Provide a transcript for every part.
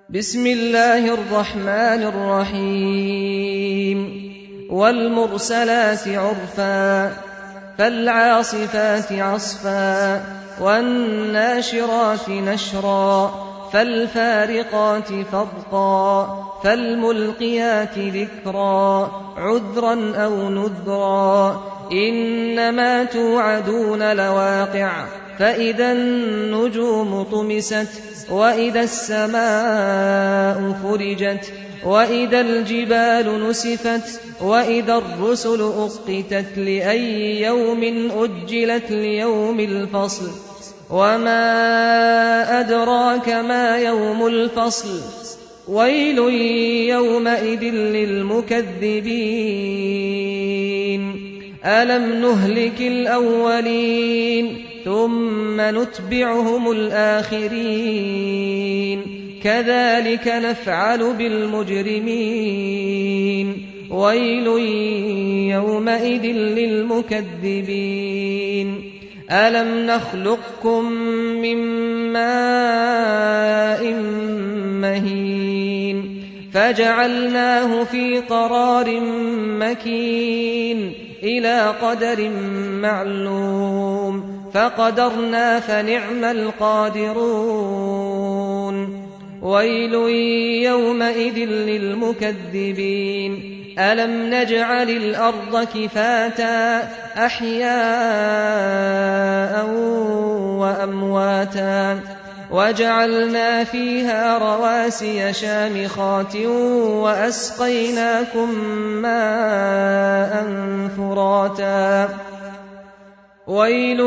بسم الله الرحمن الرحيم والمرسلات عرفا فالعاصفات عصفا والناشرات نشرا فالفارقات فرقا فالملقيات ذكرا عذرا أو نذرا إنما توعدون لواقع فإذا النجوم طمست وإذا السماء فرجت وإذا الجبال نسفت وإذا الرسل أقتت لأي يوم أجلت ليوم الفصل وما أدراك ما يوم الفصل ويل يومئذ للمكذبين ألم نهلك الأولين ثم نتبعهم الآخرين كذلك نفعل بالمجرمين ويل يومئذ للمكذبين ألم نخلقكم من ماء مهين فجعلناه في قرار مكين إلى قدر معلوم فقدرنا فنعم القادرون ويل يومئذ للمكذبين ألم نجعل الأرض كفاتا أحياء وأمواتا وجعلنا فيها رواسي شامخات وأسقيناكم ماء فراتا ويل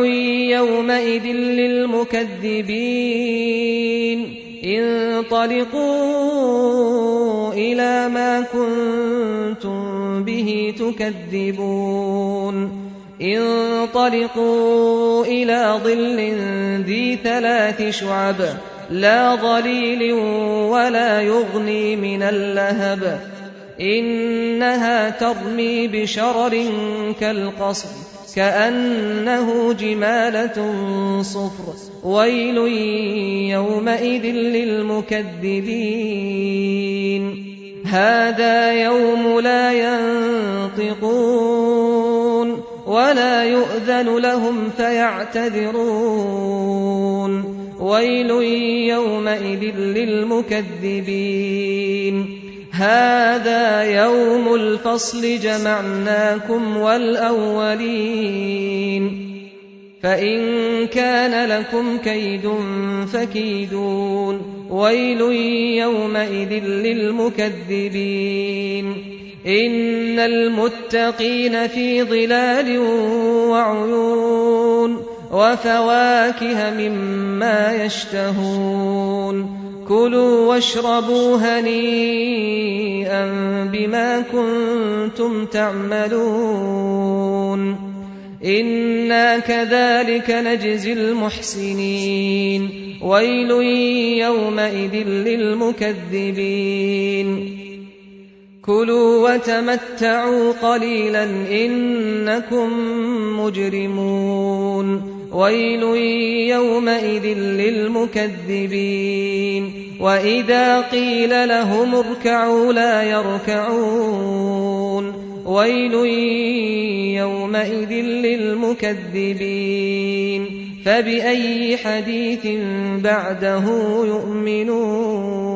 يومئذ للمكذبين انطلقوا إلى ما كنتم به تكذبون انطلقوا إلى ظل ذي 3 شعب لا ظليل ولا يغني من اللهب إنها ترمي بشرر كالقصر كأنه جمالة صفر ويل يومئذ للمكذبين هذا يوم لا ينطقون ولا يؤذن لهم فيعتذرون ويل يومئذ للمكذبين هذا يوم الفصل جمعناكم والأولين فإن كان لكم كيد فكيدون ويل يومئذ للمكذبين إن المتقين في ظلال وعيون وفواكه مما يشتهون كلوا واشربوا هنيئا بما كنتم تعملون إنا كذلك نجزي المحسنين ويل يومئذ للمكذبين كلوا وتمتعوا قليلا إنكم مجرمون ويل يومئذ للمكذبين وإذا قيل لهم اركعوا لا يركعون ويل يومئذ للمكذبين فبأي حديث بعده يؤمنون